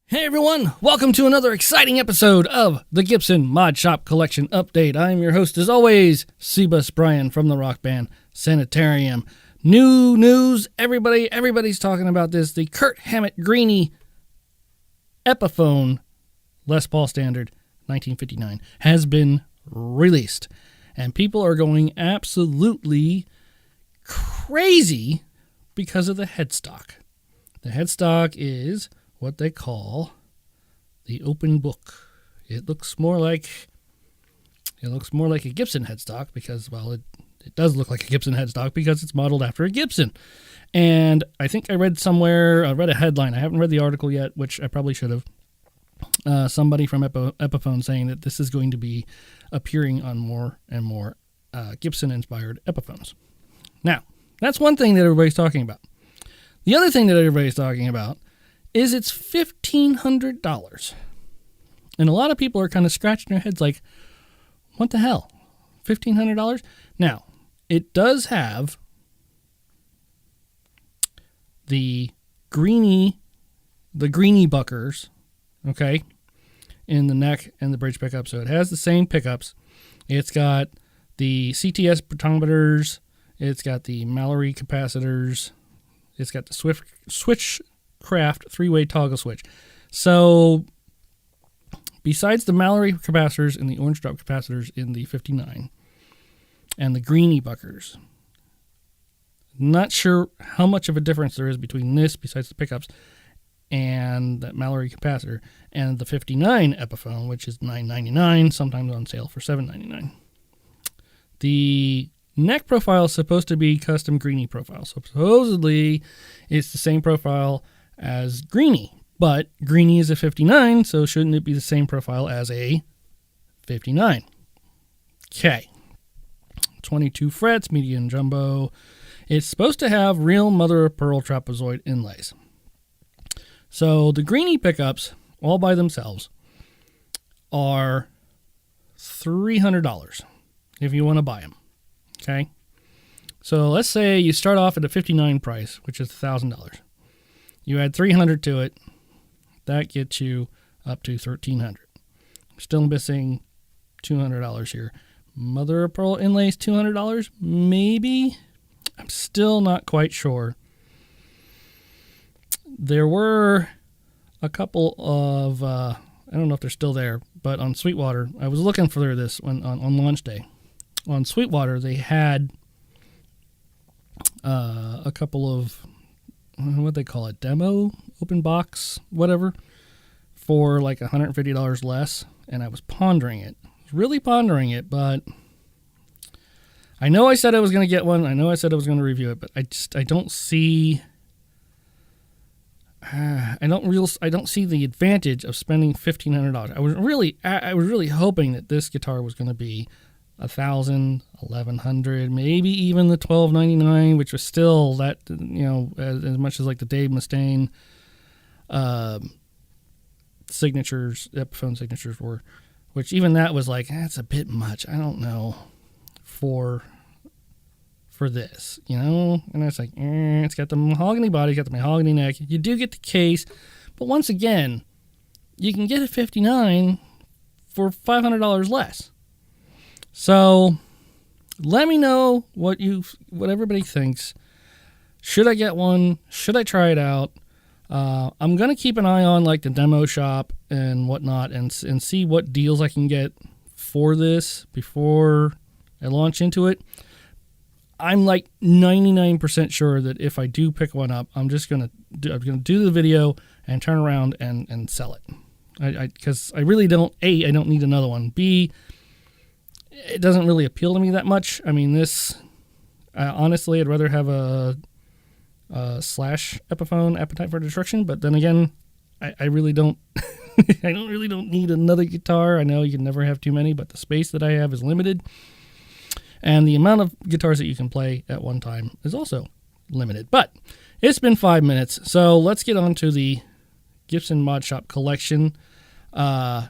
Hey everyone, welcome to another exciting episode of the Gibson Mod Shop Collection Update. I'm your host as always, Seabus Brian from the rock band Sanitarium. New news, everybody's talking about this. The Kurt Hammett Greenie Epiphone Les Paul Standard 1959 has been released. And people are going absolutely crazy because of the headstock. The headstock is what they call the open book. It looks more like a Gibson headstock because, well, it does look like a Gibson headstock because it's modeled after a Gibson. And I think I read a headline. I haven't read the article yet, which I probably should have. Somebody from Epiphone saying that this is going to be appearing on more and more Gibson-inspired Epiphones. Now, that's one thing that everybody's talking about. The other thing that everybody's talking about is it's $1,500. And a lot of people are kind of scratching their heads like, what the hell? $1,500? Now, it does have the Greenie buckers, okay, in the neck and the bridge pickup. So it has the same pickups. It's got the CTS potentiometers. It's got the Mallory capacitors. It's got the Switchcraft three-way toggle switch. So besides the Mallory capacitors and the orange drop capacitors in the 59 and the Greenie buckers, not sure how much of a difference there is between this, besides the pickups, and that Mallory capacitor, and the 59 Epiphone, which is $9.99, sometimes on sale for $7.99. The neck profile is supposed to be custom Greenie profile. So supposedly it's the same profile as Greenie, but Greenie is a 59, so shouldn't it be the same profile as a 59? Okay. 22 frets, medium jumbo. It's supposed to have real mother of pearl trapezoid inlays. So the Greenie pickups, all by themselves, are $300 if you want to buy them. Okay? So let's say you start off at a 59 price, which is $1,000. You add $300 to it. That gets you up to $1,300. Still missing $200 here. Mother of pearl inlays, $200? Maybe? I'm still not quite sure. There were a couple of, I don't know if they're still there, but on Sweetwater, I was looking for this on launch day. On Sweetwater, they had a couple of, what they call it, demo, open box, whatever, for like $150 less, and I was pondering it. Really pondering it, but I know I said I was going to get one. I know I said I was going to review it, but I don't see the advantage of spending $1,500. I was really hoping that this guitar was going to be $1,000, $1,100, maybe even the $1,299, which was still that, as much as like the Dave Mustaine signatures, Epiphone signatures were, which even that was like, that's a bit much. I don't know for this, and it's like, it's got the mahogany body, got the mahogany neck. You do get the case, but once again, you can get a 59 for $500 less. So let me know what everybody thinks. Should I get one? Should I try it out? I'm going to keep an eye on like the demo shop and whatnot and see what deals I can get for this before I launch into it. I'm like 99% sure that if I do pick one up, I'm going to do the video and turn around and sell it. Because I really don't, A, I don't need another one. B, it doesn't really appeal to me that much. I mean, this, honestly, I'd rather have a Slash Epiphone, Appetite for Destruction, but then again, I really don't, I don't need another guitar. I know you can never have too many, but the space that I have is limited, and the amount of guitars that you can play at one time is also limited. But it's been 5 minutes, so let's get on to the Gibson Mod Shop collection. But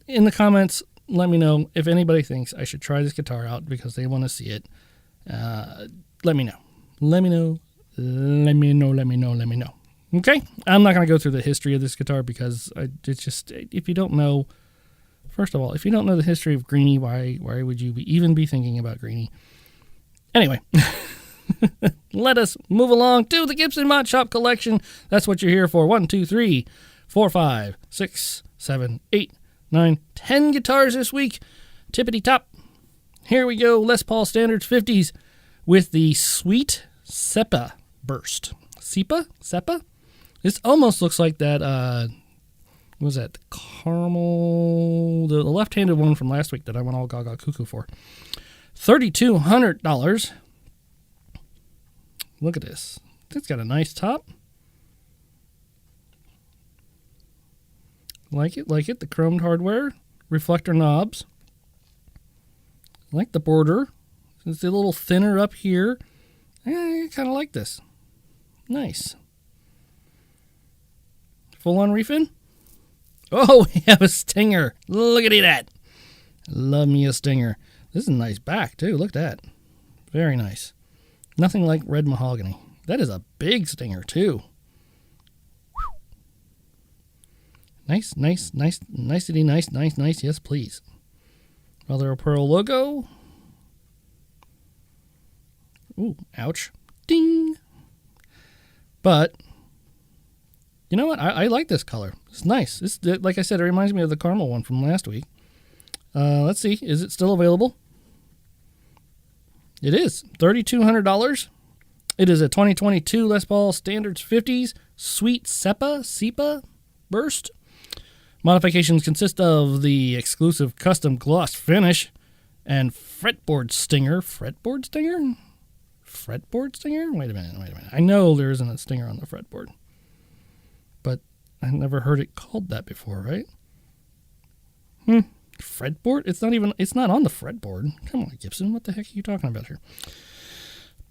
in the comments, let me know if anybody thinks I should try this guitar out because they want to see it. Let me know. Okay, I'm not going to go through the history of this guitar because it's just, if you don't know, first of all, if you don't know the history of Greenie, why would you even be thinking about Greenie? Anyway, let us move along to the Gibson Mod Shop collection. That's what you're here for. 1, 2, 3, 4, 5, 6, 7, 8, 9, 10 guitars this week. Tippity top. Here we go. Les Paul Standards 50s with the Sweet Seppa Burst. Seppa? This almost looks like that, what was that? The caramel, the left-handed one from last week that I went all gaga cuckoo for. $3,200. Look at this. It's got a nice top. Like it. The chromed hardware. Reflector knobs. Like the border. It's a little thinner up here. I kind of like this. Nice. Full-on refin? Oh, we have a Stinger. Look at that. Love me a Stinger. This is a nice back, too. Look at that. Very nice. Nothing like red mahogany. That is a big Stinger, too. Nice. Nicety, nice. Yes, please. Mother of Pearl logo. Ooh, ouch. Ding. But, you know what? I like this color. It's nice. It's, like I said, it reminds me of the caramel one from last week. Let's see. Is it still available? It is. $3,200. It is a 2022 Les Paul Standards 50s Sweet Seppa Burst. Modifications consist of the exclusive custom gloss finish and fretboard stinger. Fretboard stinger? Wait a minute. I know there isn't a stinger on the fretboard. But I never heard it called that before, right? Fretboard? It's not on the fretboard. Come on, Gibson. What the heck are you talking about here?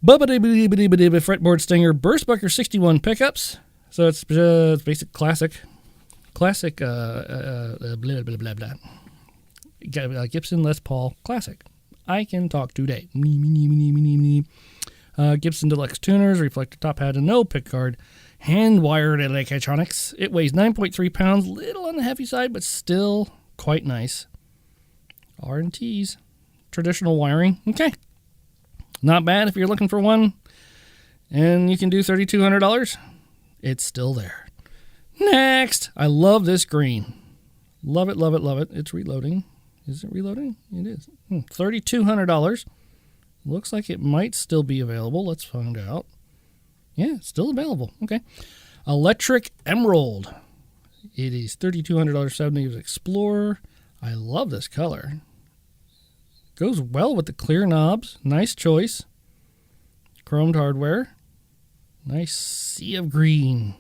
Fretboard stinger. Burstbucker 61 pickups. So it's basic classic. Classic, blah, blah, blah, blah. Gibson Les Paul Classic. I can talk today. Gibson Deluxe tuners, reflector top hat, and no pickguard. Hand-wired electronics. It weighs 9.3 pounds. Little on the heavy side, but still quite nice. R&Ts. Traditional wiring. Okay. Not bad if you're looking for one. And you can do $3,200. It's still there. Next. I love this green. Love it. It's reloading. Is it reloading? It is. $3,200. Looks like it might still be available. Let's find out. Yeah, it's still available. Okay. Electric Emerald. It is $3,200 70s Explorer. I love this color. Goes well with the clear knobs. Nice choice. Chromed hardware. Nice sea of green.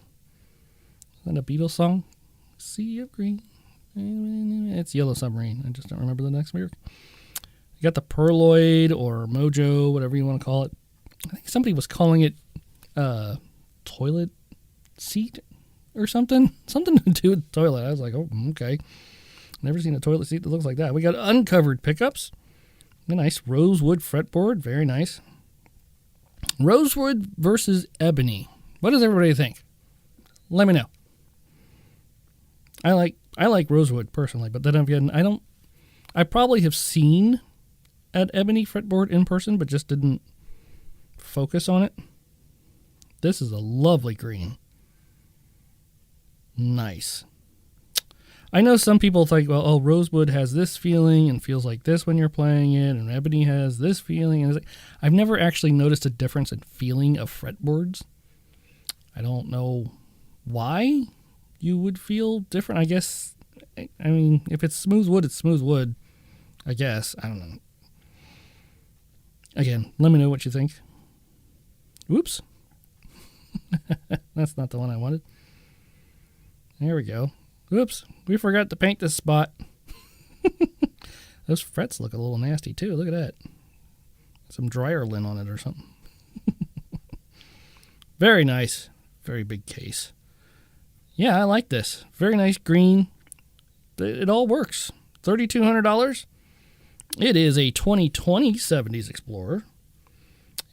Is that a Beatles song? Sea of green. It's Yellow Submarine. I just don't remember the next lyric. You got the Perloid or Mojo, whatever you want to call it. I think somebody was calling it toilet seat or something. Something to do with toilet. I was like, oh, okay. Never seen a toilet seat that looks like that. We got uncovered pickups. A nice rosewood fretboard. Very nice. Rosewood versus ebony. What does everybody think? Let me know. I like rosewood personally, but then again, I probably have seen an ebony fretboard in person, but just didn't focus on it. This is a lovely green. Nice. I know some people think, well, rosewood has this feeling and feels like this when you're playing it, and ebony has this feeling. And I've never actually noticed a difference in feeling of fretboards. I don't know why you would feel different. I guess, I mean, if it's smooth wood, it's smooth wood. I guess. I don't know. Again, let me know what you think. Oops. That's not the one I wanted. There we go. Oops. We forgot to paint this spot. Those frets look a little nasty too. Look at that. Some dryer lint on it or something. Very nice. Very big case. Yeah, I like this. Very nice green. It all works. $3,200. It is a 2020 70s Explorer.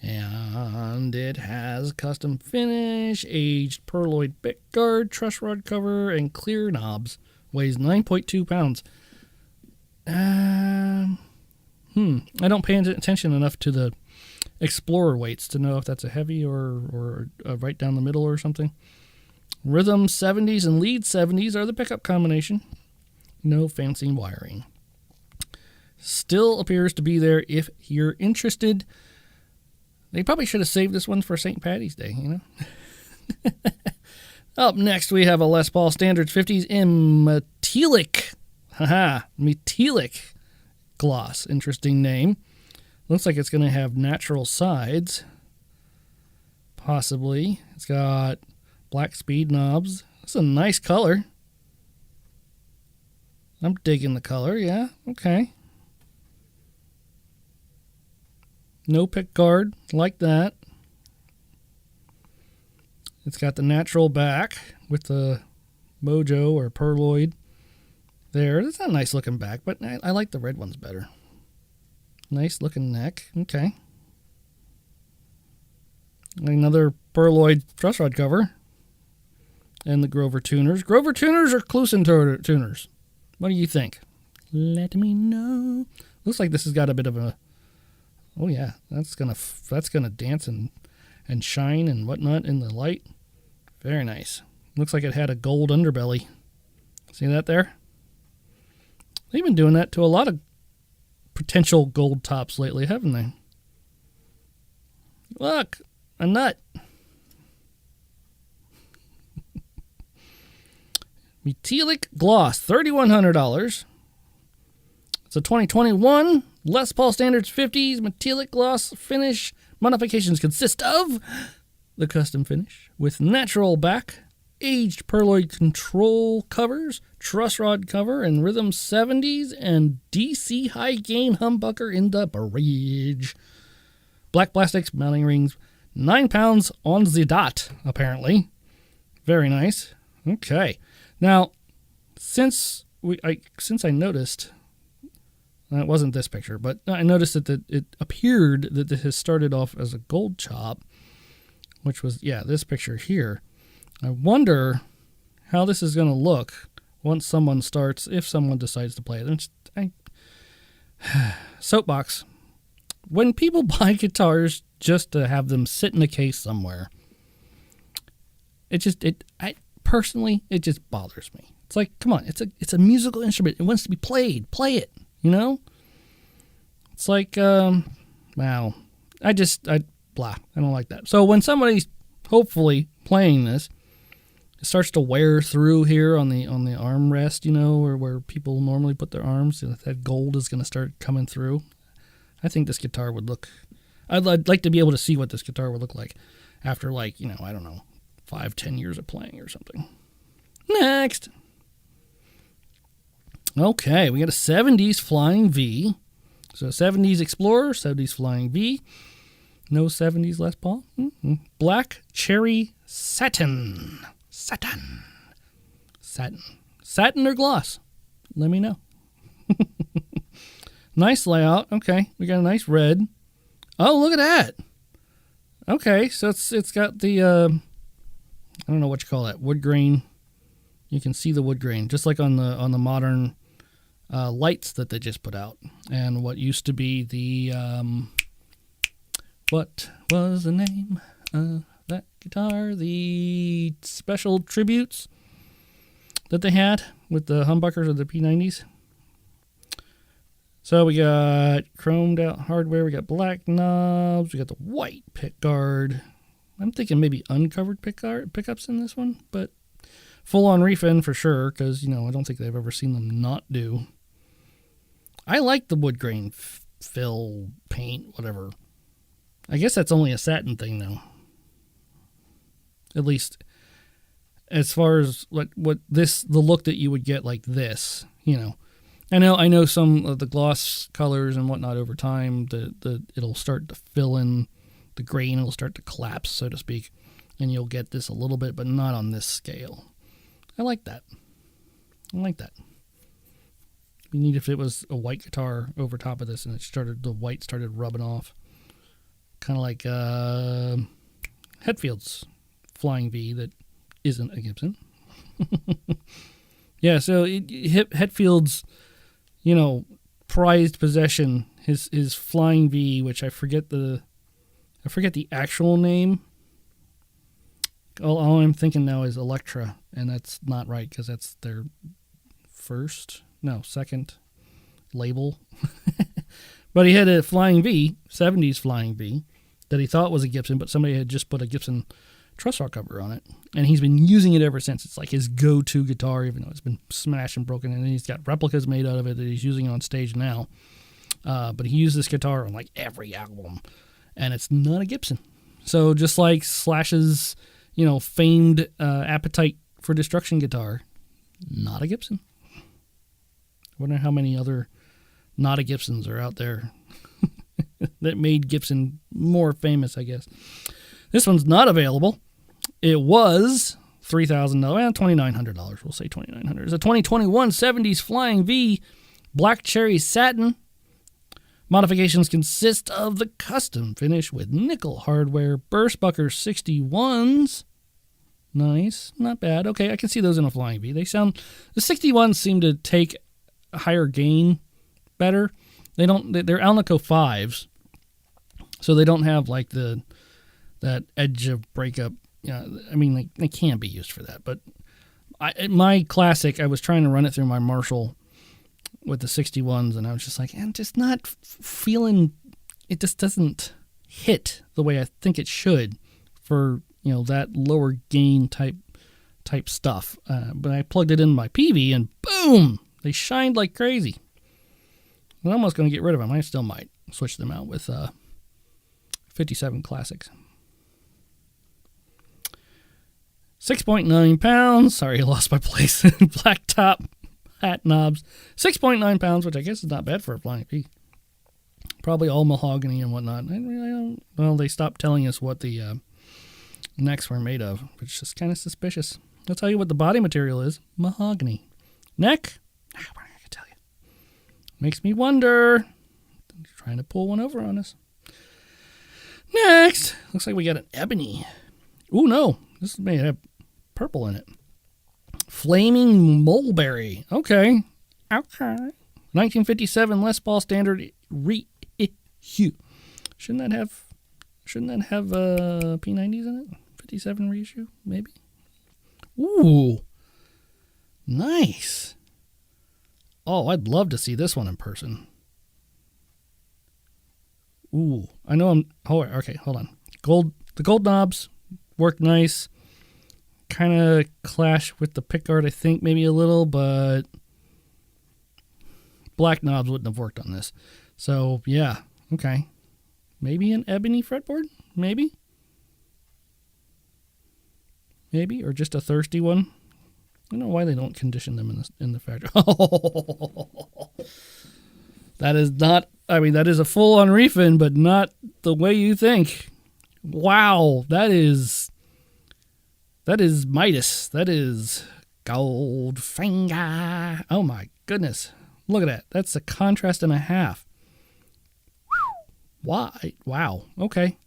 And it has custom finish, aged pearloid pickguard, truss rod cover, and clear knobs. Weighs 9.2 pounds. I don't pay attention enough to the Explorer weights to know if that's a heavy or right down the middle or something. Rhythm 70s and lead 70s are the pickup combination. No fancy wiring. Still appears to be there if you're interested. They probably should have saved this one for St. Paddy's Day, you know? Up next, we have a Les Paul Standards 50s in metallic. Metallic gloss. Interesting name. Looks like it's going to have natural sides. Possibly. It's got black speed knobs. It's a nice color. I'm digging the color, yeah. Okay. No pick guard, like that. It's got the natural back with the mojo or pearloid there. It's a nice looking back, but I like the red ones better. Nice looking neck. Okay. Another pearloid truss rod cover. And the Grover tuners. Grover tuners or Clusen tuners? What do you think? Let me know. Looks like this has got a bit of a... Oh yeah, that's gonna dance and shine and whatnot in the light. Very nice. Looks like it had a gold underbelly. See that there? They've been doing that to a lot of potential gold tops lately, haven't they? Look, a nut. Metallic gloss, $3,100. It's a 2021 Les Paul Standards 50s metallic gloss finish. Modifications consist of the custom finish with natural back, aged pearloid control covers, truss rod cover, and rhythm 70s, and DC high gain humbucker in the bridge. Black plastics, mounting rings, 9 pounds on the dot, apparently. Very nice. Okay. Now, since I noticed... It wasn't this picture, but I noticed that it appeared that this has started off as a gold chop, which was, this picture here. I wonder how this is going to look once someone starts, if someone decides to play it. Soapbox. When people buy guitars just to have them sit in a case somewhere, it just bothers me. It's like, come on, it's a musical instrument. It wants to be played. Play it. You know? It's like, wow. I don't like that. So when somebody's hopefully playing this, it starts to wear through here on the armrest, you know, or where people normally put their arms, and that gold is going to start coming through. I think this guitar would look, I'd like to be able to see what this guitar would look like after, like, you know, I don't know, 5-10 years of playing or something. Next. Okay, we got a 70s Flying V. So 70s Explorer, 70s Flying V. No 70s Les Paul. Black Cherry Satin. Satin or gloss? Let me know. Nice layout. Okay, we got a nice red. Oh, look at that. Okay, so it's got the, I don't know what you call that, wood grain. You can see the wood grain, just like on the modern lights that they just put out, and what used to be the what was the name of that guitar? The special tributes that they had with the humbuckers of the P90s. So we got chromed out hardware, we got black knobs, we got the white pickguard. I'm thinking maybe uncovered pickups in this one, but full on refin for sure, because, you know, I don't think they've ever seen them not do. I like the wood grain fill, paint, whatever. I guess that's only a satin thing, though. At least as far as the look that you would get like this, you know. I know some of the gloss colors and whatnot over time, it'll start to fill in the grain, it'll start to collapse, so to speak, and you'll get this a little bit, but not on this scale. I like that. It'd be neat if it was a white guitar over top of this and the white started rubbing off. Kind of like Hetfield's Flying V that isn't a Gibson. Yeah, so Hetfield's, prized possession, his Flying V, which I forget the actual name. All I'm thinking now is Electra, and that's not right because that's their second label. But he had a Flying V, 70s Flying V, that he thought was a Gibson, but somebody had just put a Gibson truss rod cover on it, and he's been using it ever since. It's like his go-to guitar, even though it's been smashed and broken, and he's got replicas made out of it that he's using on stage now. But he used this guitar on like every album, and it's not a Gibson. So just like Slash's, famed Appetite for Destruction guitar, not a Gibson. I wonder how many other not a Gibsons are out there that made Gibson more famous, I guess. This one's not available. It was $3,000, $2,900. We'll say $2,900. It's a 2021 70s Flying V Black Cherry Satin. Modifications consist of the custom finish with nickel hardware, Burstbucker 61s. Nice, not bad. Okay, I can see those in a Flying V. The 61s seem to take a higher gain better. They're Alnico 5s, so they don't have like that edge of breakup. I mean, they can be used for that, but my classic, I was trying to run it through my Marshall with the 61s, and I was just like, I'm just not feeling, it just doesn't hit the way I think it should for, that lower gain type stuff. But I plugged it in my PV, and boom, they shined like crazy. I'm almost going to get rid of them. I still might switch them out with 57 Classics. 6.9 pounds. Sorry, I lost my place. Black top, hat knobs. 6.9 pounds, which I guess is not bad for a Flying V. Probably all mahogany and whatnot. Well, they stopped telling us what the necks were made of, which is just kind of suspicious. I'll tell you what the body material is. Mahogany. Neck? What am I going to tell you? Makes me wonder. They're trying to pull one over on us. Next. Looks like we got an ebony. Ooh, no. This may have purple in it. Flaming Mulberry. Okay. 1957 Les Paul Standard reissue. Shouldn't that have P90s in it? 57 reissue, maybe? Ooh. Nice. Oh, I'd love to see this one in person. Ooh. I know okay, hold on. The gold knobs work nice. Kind of clash with the pickguard, I think, maybe a little, but black knobs wouldn't have worked on this. So, yeah, okay. Maybe an ebony fretboard? Maybe, or just a thirsty one. I don't know why they don't condition them in the factory. That is not, that is a full-on refin, but not the way you think. Wow, that is Midas. That is Goldfinger. Oh my goodness. Look at that. That's a contrast and a half. Why? Wow. Okay.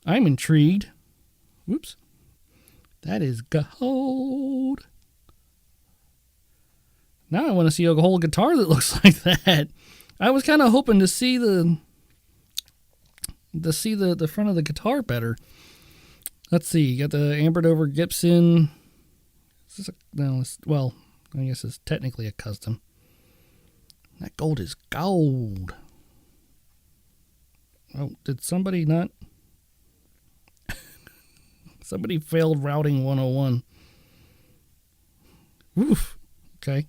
I'm intrigued. Whoops. That is gold. Now I want to see a whole guitar that looks like that. I was kind of hoping to see the front of the guitar better. Let's see. You got the ambered over Gibson. I guess it's technically a custom. That gold is gold. Oh, did somebody not? Somebody failed routing 101. Oof. Okay.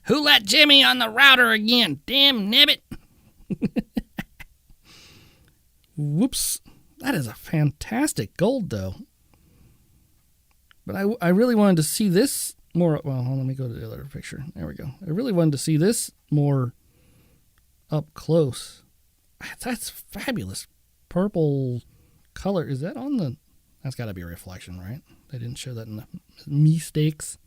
Who let Jimmy on the router again? Damn nibbit. Whoops. That is a fantastic gold, though. But I really wanted to see this more. Well, let me go to the other picture. There we go. I really wanted to see this more up close. That's fabulous. Purple color. Is that on the... That's got to be a reflection, right? They didn't show that in the mistakes.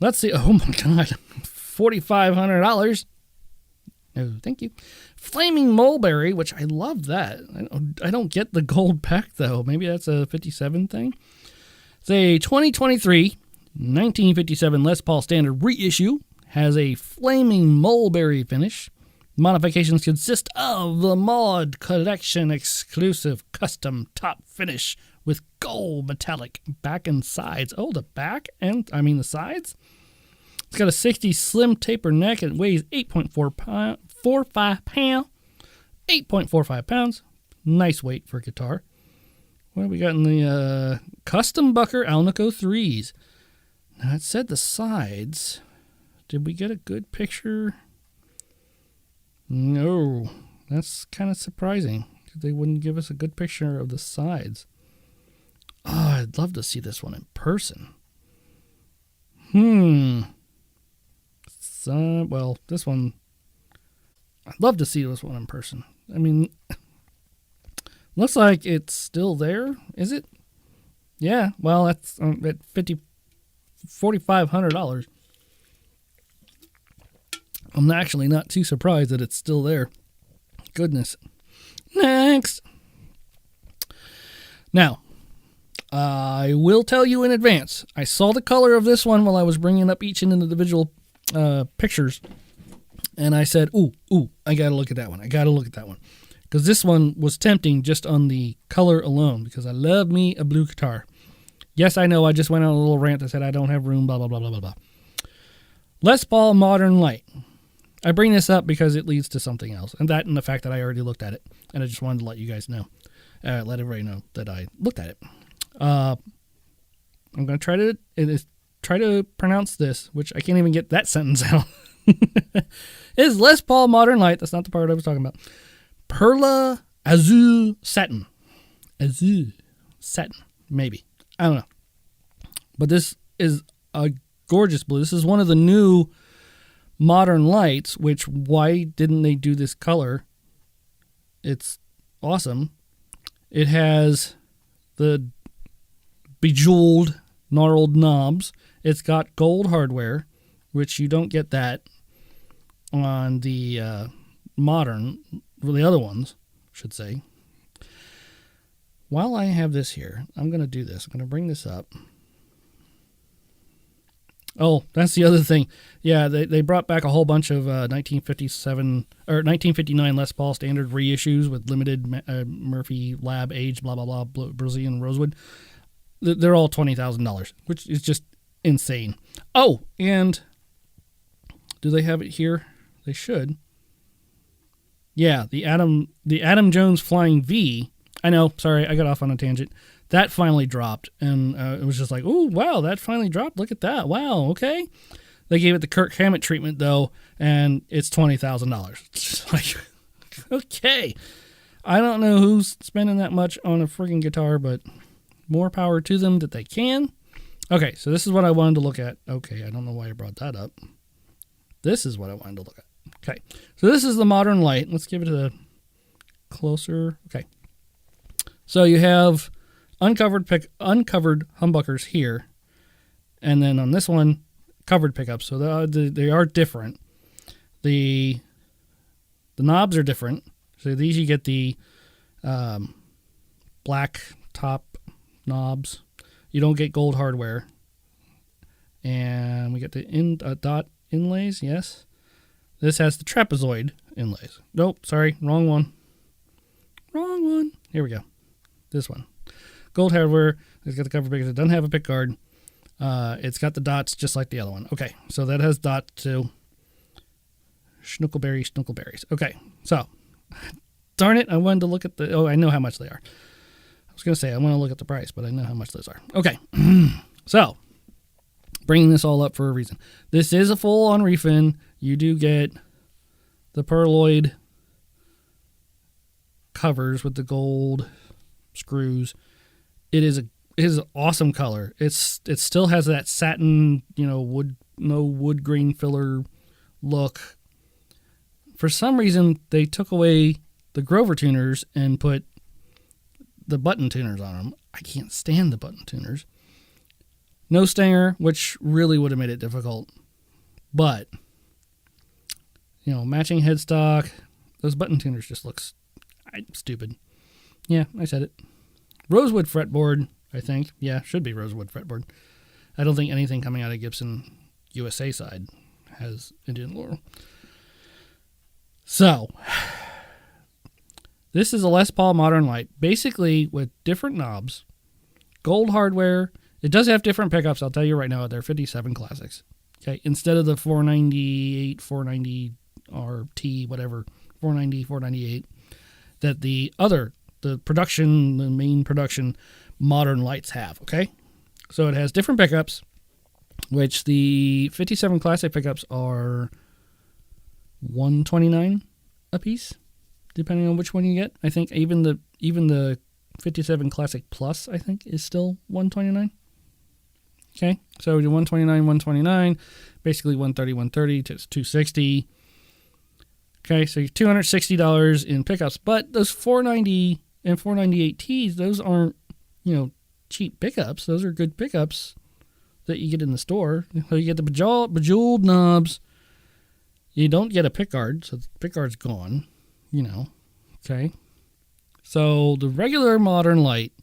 Let's see. Oh my God. $4,500. No, thank you. Flaming Mulberry, which I love that. I don't get the gold pack, though. Maybe that's a 57 thing. It's a 2023 1957 Les Paul Standard reissue. Has a Flaming Mulberry finish. Modifications consist of the Mod Collection exclusive custom top finish with gold metallic back and sides. Oh, the back and, the sides? It's got a 60 slim taper neck and weighs 8.45 pounds. Nice weight for a guitar. What have we got in the custom Bucker Alnico 3s? Now it said the sides. Did we get a good picture? No. That's kind of surprising. They wouldn't give us a good picture of the sides. Oh, I'd love to see this one in person. Well, this one, I'd love to see this one in person. Looks like it's still there. Is it? Yeah, well, that's at $4,500. I'm actually not too surprised that it's still there. Goodness. Next. Now, I will tell you in advance. I saw the color of this one while I was bringing up each individual pictures, and I said, ooh, I gotta look at that one. Because this one was tempting just on the color alone, because I love me a blue guitar. Yes, I know, I just went on a little rant that said I don't have room, blah, blah, blah, blah, blah, blah. Les Paul Modern Light. I bring this up because it leads to something else, and the fact that I already looked at it, and I just wanted to let you guys know, let everybody know that I looked at it. I'm going to try to pronounce this, which I can't even get that sentence out. Is Les Paul Modern Light. That's not the part I was talking about. Perla Azul Satin. Azul Satin. Maybe. I don't know. But this is a gorgeous blue. This is one of the new Modern Lights, which, why didn't they do this color? It's awesome. It has the bejeweled, gnarled knobs. It's got gold hardware, which you don't get that on the modern, well, the other ones, I should say. While I have this here, I'm going to do this. I'm going to bring this up. Oh, that's the other thing. Yeah, they brought back a whole bunch of 1957 or 1959 Les Paul Standard reissues with limited Murphy Lab age, blah, blah, blah, Brazilian rosewood. They're all $20,000, which is just insane. Oh, and do they have it here? They should. Yeah, the Adam Jones Flying V. I know, sorry, I got off on a tangent. That finally dropped, and it was just like, oh, wow, that finally dropped. Look at that. Wow, okay. They gave it the Kirk Hammett treatment, though, and it's $20,000. Like, okay. I don't know who's spending that much on a freaking guitar, but more power to them that they can. Okay, so this is what I wanted to look at. Okay, I don't know why I brought that up. This is what I wanted to look at. Okay, so this is the Modern Light. Let's give it a closer. Okay. So you have uncovered humbuckers here, and then on this one, covered pickups. So they are different. The knobs are different. So these you get the black top knobs. You don't get gold hardware. And we get the dot inlays, yes. This has the trapezoid inlays. Nope, sorry, wrong one. Wrong one. Here we go. This one. Gold hardware. It's got the cover pickers. It doesn't have a pick guard. It's got the dots just like the other one. Okay, so that has dots too. Schnuckleberries. Okay, so, darn it, I wanted to look at the, I know how much they are. I was going to say I want to look at the price, but I know how much those are. Okay, so, bringing this all up for a reason. This is a full-on refin. You do get the pearloid covers with the gold screws. It is an awesome color. It still has that satin, wood grain filler look. For some reason, they took away the Grover tuners and put the button tuners on them. I can't stand the button tuners. No stinger, which really would have made it difficult. But, matching headstock. Those button tuners just looks stupid. Yeah, I said it. Rosewood fretboard, I think. Yeah, should be rosewood fretboard. I don't think anything coming out of Gibson USA side has Indian laurel. So, this is a Les Paul Modern Light, basically with different knobs, gold hardware. It does have different pickups, I'll tell you right now. They're 57 Classics. Okay, instead of the 498, 490 RT, whatever, 490, 498, that the main production Modern Lights have, okay? So it has different pickups, which the 57 Classic pickups are $129 a piece, depending on which one you get. I think even the 57 Classic Plus, I think, is still $129. Okay, so you're $129, basically $130 to $260. Okay, so you're $260 in pickups, but those 490 and 498Ts, those aren't, cheap pickups. Those are good pickups that you get in the store. So you get the bejeweled knobs. You don't get a pickguard, so the pickguard's gone, okay? So the regular Modern Light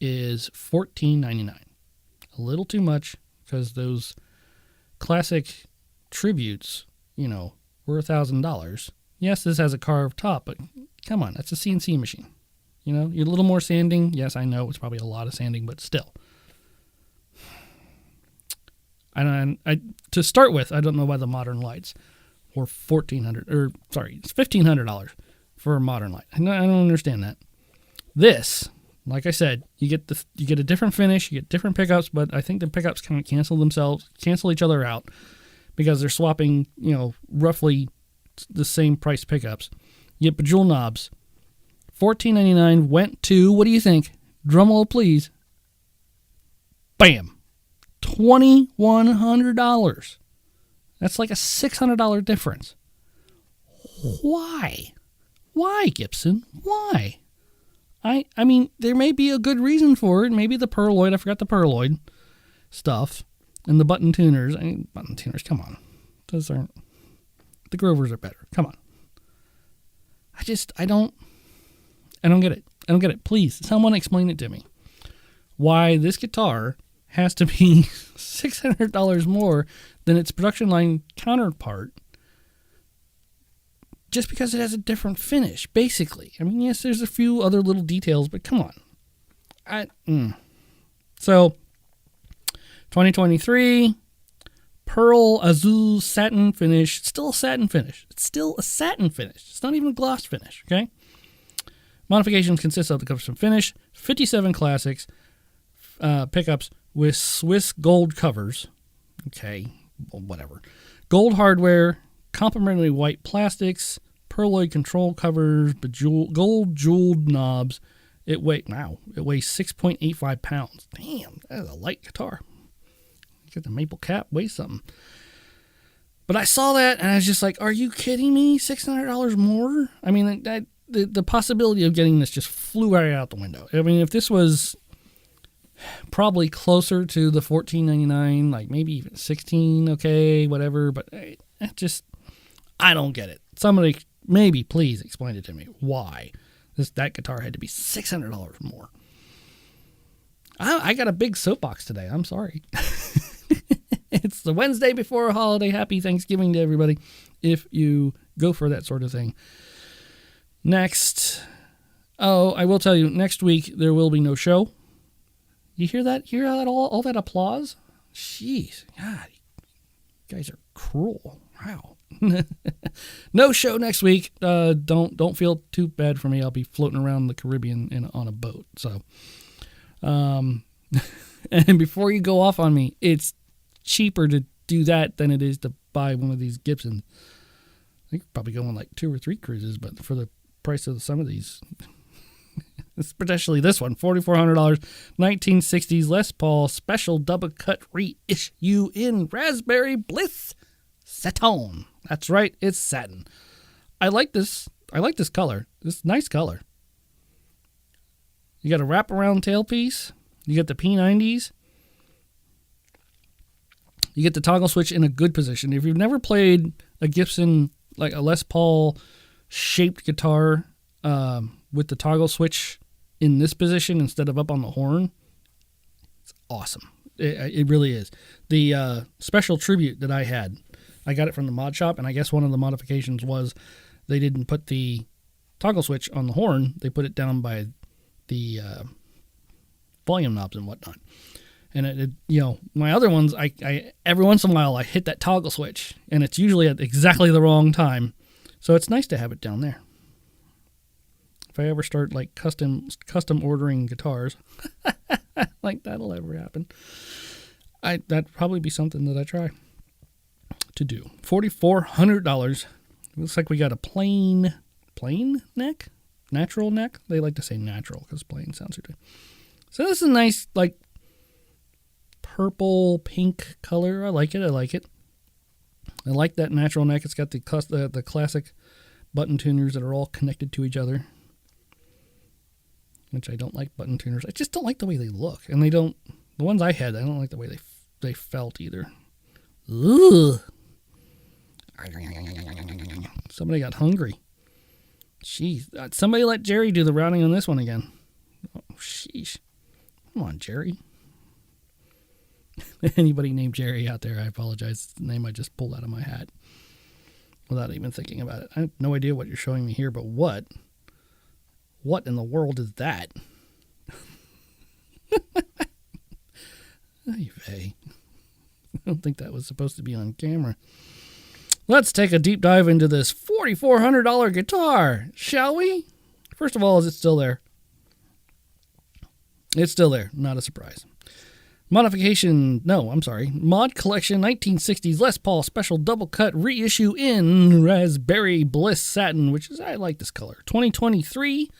is $14.99. A little too much because those classic tributes, were $1,000. Yes, this has a carved top, but come on, that's a CNC machine. You're a little more sanding. Yes, I know it's probably a lot of sanding, but still. And to start with, I don't know why the Modern Lights were it's $1,500 for a Modern Light. I don't understand that. This, like I said, you get a different finish, you get different pickups, but I think the pickups kind of cancel each other out because they're swapping, roughly the same price pickups. You get bejeweled knobs. $14.99 went to, what do you think? Drumroll, please. Bam. $2,100. That's like a $600 difference. Why? Why, Gibson? Why? I mean, there may be a good reason for it. Maybe the perloid. I forgot the perloid stuff. And the button tuners. Button tuners, come on. Those aren't. The Grovers are better. Come on. I don't get it. I don't get it. Please, someone explain it to me. Why this guitar has to be $600 more than its production line counterpart just because it has a different finish, basically. I mean, yes, there's a few other little details, but come on. So, 2023, pearl azul satin finish. It's still a satin finish. It's not even a gloss finish, okay? Modifications consist of the custom finish, 57 Classics pickups with Swiss gold covers. Okay, well, whatever. Gold hardware, complementary white plastics, perloid control covers, gold jeweled knobs. It weighs 6.85 pounds. Damn, that is a light guitar. Get the maple cap, weighs something. But I saw that and I was just like, are you kidding me? $600 more? I mean, the possibility of getting this just flew right out the window. I mean, if this was probably closer to the $14.99, like maybe even $16, okay, whatever, but I don't get it. Somebody, maybe, please explain it to me. Why that guitar had to be $600 more? I got a big soapbox today. I'm sorry. It's the Wednesday before a holiday. Happy Thanksgiving to everybody if you go for that sort of thing. Next, I will tell you, next week there will be no show. You hear that? Hear that? All that applause? Jeez, God, you guys are cruel. Wow. No show next week. Don't feel too bad for me. I'll be floating around the Caribbean on a boat. So, and before you go off on me, it's cheaper to do that than it is to buy one of these Gibsons. I think probably go on like 2 or 3 cruises, but for the price of some of these, especially this one, $4,400, 1960s Les Paul special double cut reissue in Raspberry Bliss Satin. That's right, it's satin. I like this color. This nice color. You got a wraparound tailpiece. You got the P90s. You get the toggle switch in a good position. If you've never played a Gibson, like a Les Paul shaped guitar with the toggle switch in this position instead of up on the horn, it's awesome. It really is. The special tribute that I had, I got it from the mod shop, and I guess one of the modifications was they didn't put the toggle switch on the horn. They put it down by the volume knobs and whatnot. And my other ones, I every once in a while I hit that toggle switch, and it's usually at exactly the wrong time. So it's nice to have it down there. If I ever start like custom ordering guitars, like that'll ever happen, that'd probably be something that I try to do. $4,400. Looks like we got a plain neck, natural neck. They like to say natural because plain sounds good. So this is a nice like purple pink color. I like it. I like that natural neck. It's got the classic button tuners that are all connected to each other, which I don't like button tuners. I just don't like the way they look, and the ones I had, I don't like the way they felt either. Ugh. Somebody got hungry. Jeez, somebody let Jerry do the routing on this one again. Oh, sheesh. Come on, Jerry. Anybody named Jerry out there, I apologize. It's the name I just pulled out of my hat without even thinking about it. I have no idea what you're showing me here, but what in the world is that? I don't think that was supposed to be on camera. Let's take a deep dive into this $4,400 guitar, shall we? First of all, is it still there? It's still there. Not a surprise. Mod Collection 1960s Les Paul Special Double Cut Reissue in Raspberry Bliss Satin, I like this color. 2023.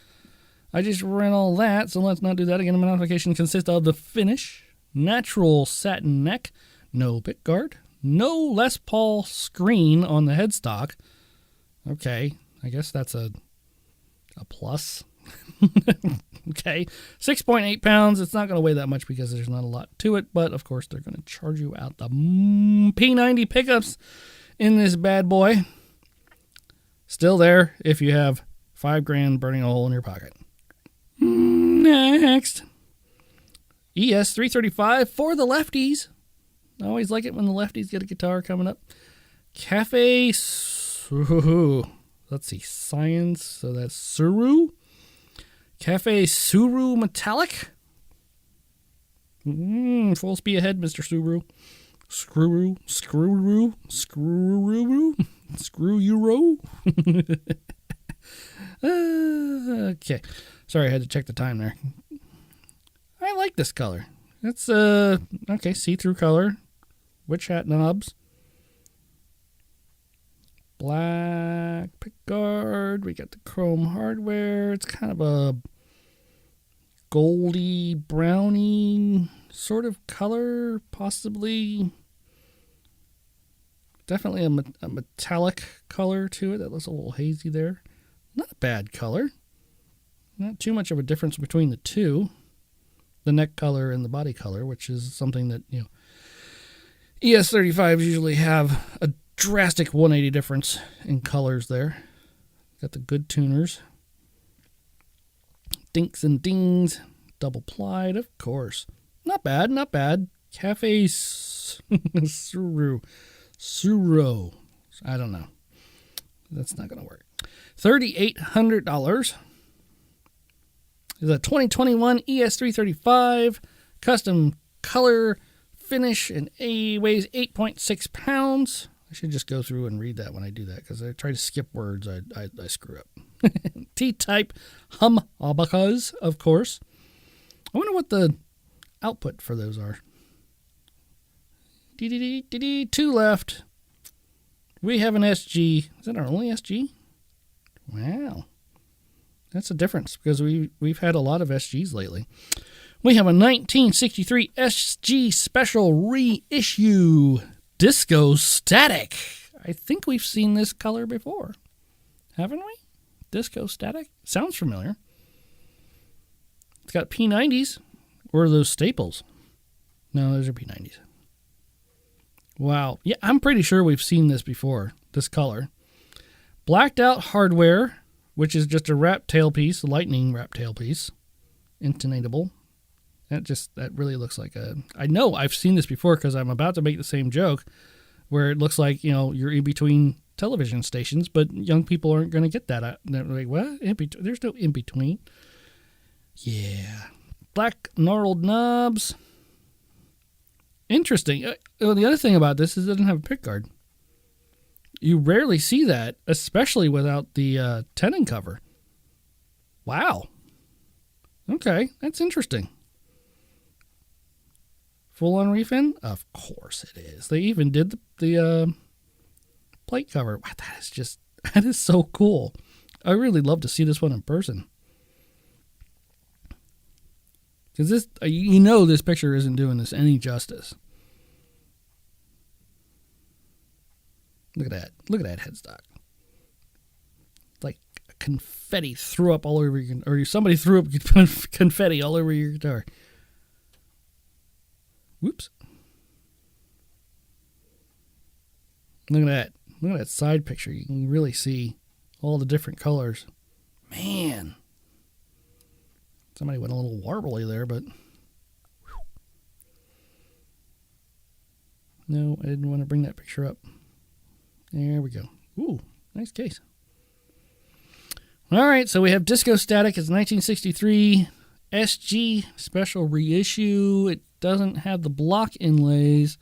I just ran all that, so let's not do that again. The modification consists of the finish, natural satin neck, no pickguard, no Les Paul screen on the headstock. Okay, I guess that's a plus. Okay, 6.8 pounds. It's not going to weigh that much because there's not a lot to it, but of course they're going to charge you out the P90 pickups in this bad boy. Still there if you have $5,000 burning a hole in your pocket. Next, ES335 for the lefties. I always like it when the lefties get a guitar coming up. Cafe Suru. Let's see, science. So that's Suru. Cafe Suru Metallic. Full speed ahead, Mr. Suru. Screw you. Okay. Sorry, I had to check the time there. I like this color. It's okay, see-through color. Witch hat knobs. Black pickguard. We got the chrome hardware. It's kind of a goldy, browny sort of color, possibly. Definitely a metallic color to it. That looks a little hazy there. Not a bad color. Not too much of a difference between the two. The neck color and the body color, which is something that, ES35s usually have a drastic 180 difference in colors there. Got the good tuners. Dinks and dings. Double plied, of course. Not bad, not bad. Cafe Suru. I don't know. That's not going to work. $3,800 is a 2021 ES335 custom color finish, and weighs 8.6 pounds. I should just go through and read that when I do that, because I try to skip words. I screw up. T-type humbuckers, of course. I wonder what the output for those are. Two left. We have an SG. Is that our only SG? Wow. That's a difference, because we've had a lot of SGs lately. We have a 1963 SG Special Reissue Disco Static. I think we've seen this color before. Haven't we? Disco Static? Sounds familiar. It's got P90s. Or are those staples? No, those are P90s. Wow. Yeah, I'm pretty sure we've seen this before, this color. Blacked out hardware, which is just a wrap tailpiece, a lightning wrap tailpiece. Intonatable. That really looks like a... I know I've seen this before because I'm about to make the same joke where it looks like, you're in between television stations, but young people aren't going to get that. They're like, what? There's no in between. Yeah. Black knurled knobs. Interesting. The other thing about this is it doesn't have a pick guard. You rarely see that, especially without the tenon cover. Wow. Okay, that's interesting. Full-on refin? Of course it is. They even did the plate cover. Wow, that is so cool. I really love to see this one in person. Because this picture isn't doing this any justice. Look at that. Look at that headstock. It's like confetti threw up all over your... Or somebody threw up confetti all over your guitar. Whoops. Look at that. Look at that side picture. You can really see all the different colors. Man. Somebody went a little warbly there, but... No, I didn't want to bring that picture up. There we go. Ooh, nice case. All right, so we have Disco Static. It's 1963 SG special reissue. It doesn't have the block inlays.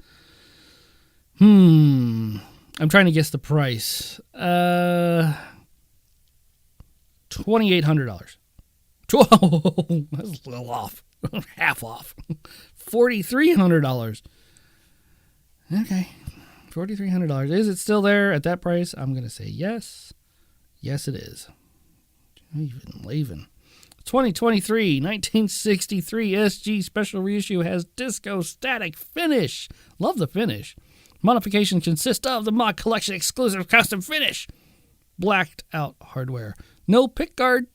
I'm trying to guess the price. $2,800. Whoa, that's a little off. Half off. $4,300. Okay. $4,300. Is it still there at that price? I'm going to say yes. Yes, it is. Even leaving. 2023 1963 SG special reissue has Disco Static finish. Love the finish. Modifications consist of the Mod Collection exclusive custom finish. Blacked out hardware. No pickguard.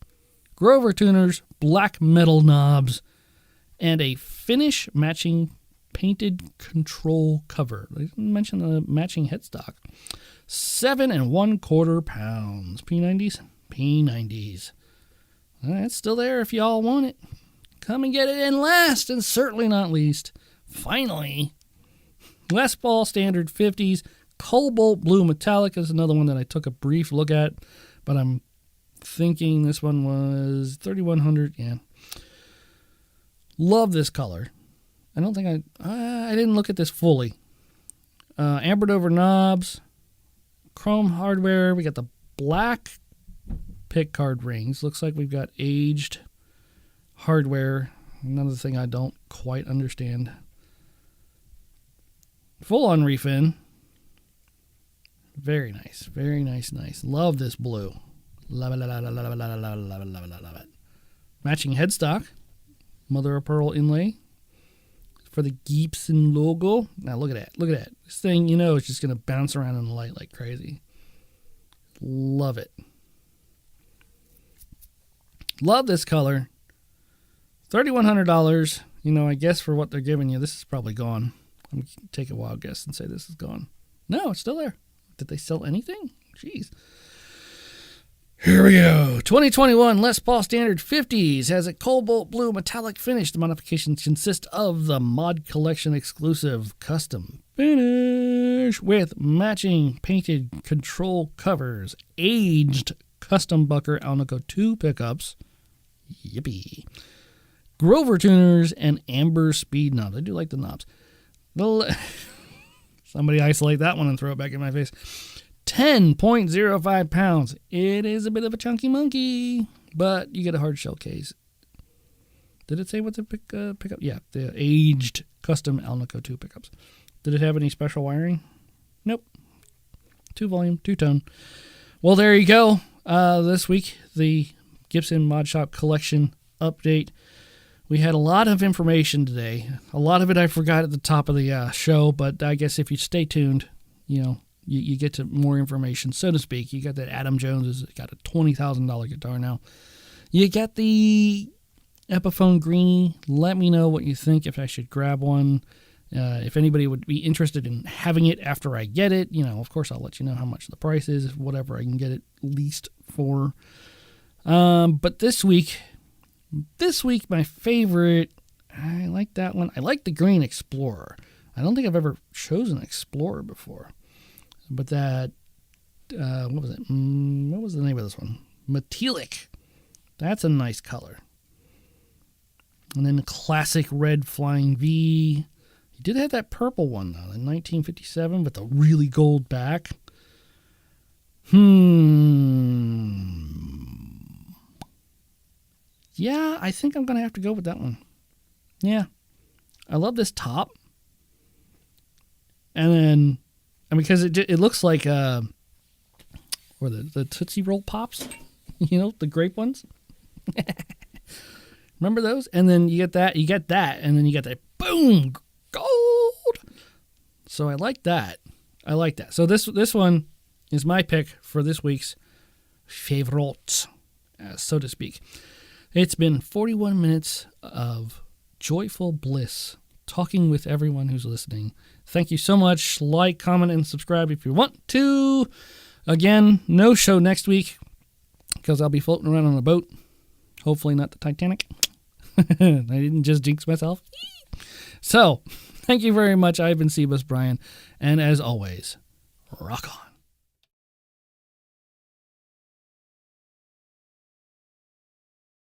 Grover tuners. Black metal knobs. And a finish matching painted control cover. They didn't mention the matching headstock. 7 1/4 pounds. P90s? P90s. It's still there if y'all want it. Come and get it. And last and certainly not least, finally, Les Paul Standard 50s. Cobalt Blue Metallic is another one that I took a brief look at, but I'm thinking this one was $3,100. Yeah. Love this color. I don't think I didn't look at this fully. Ambered over knobs. Chrome hardware. We got the black pick card rings. Looks like we've got aged hardware. Another thing I don't quite understand. Full on refin. Very nice. Very nice. Love this blue. Love it. Matching headstock. Mother of pearl inlay for the Gibson logo. Now look at that. This thing, is just going to bounce around in the light like crazy. Love it. Love this color. $3,100. I guess for what they're giving you, this is probably gone. I'm going to take a wild guess and say this is gone. No, it's still there. Did they sell anything? Jeez. Here we go. 2021 Les Paul Standard 50s has a cobalt blue metallic finish. The modifications consist of the Mod Collection exclusive custom finish with matching painted control covers, aged custom Bucker Alnico 2 pickups. Yippee. Grover tuners and amber speed knobs. I do like the knobs. Somebody isolate that one and throw it back in my face. 10.05 pounds. It is a bit of a chunky monkey, but you get a hard shell case. Did it say what the pickup? Yeah, the aged custom Alnico 2 pickups. Did it have any special wiring? Nope. 2 volume, 2 tone. Well, there you go. This week, the Gibson Mod Shop collection update. We had a lot of information today. A lot of it I forgot at the top of the show, but I guess if you stay tuned, you get to more information, so to speak. You got that Adam Jones has got a $20,000 guitar now. You got the Epiphone Greenie. Let me know what you think, if I should grab one. If anybody would be interested in having it after I get it, of course I'll let you know how much the price is, whatever I can get it leased for. But this week my favorite, I like that one. I like the Green Explorer. I don't think I've ever chosen Explorer before. But that, what was it? What was the name of this one? Metallic. That's a nice color. And then the classic red Flying V. He did have that purple one, though, in 1957 with the really gold back. Yeah, I think I'm going to have to go with that one. Yeah. I love this top. And then, because it looks like, or the Tootsie Roll Pops, the grape ones. Remember those? And then you get that, and then you get that, boom, gold. So I like that. So this one is my pick for this week's favorite, so to speak. It's been 41 minutes of joyful bliss, talking with everyone who's listening. Thank you so much. Like, comment, and subscribe if you want to. Again, no show next week because I'll be floating around on a boat. Hopefully not the Titanic. I didn't just jinx myself. So, thank you very much. I've been Seabus Brian. And as always, rock on.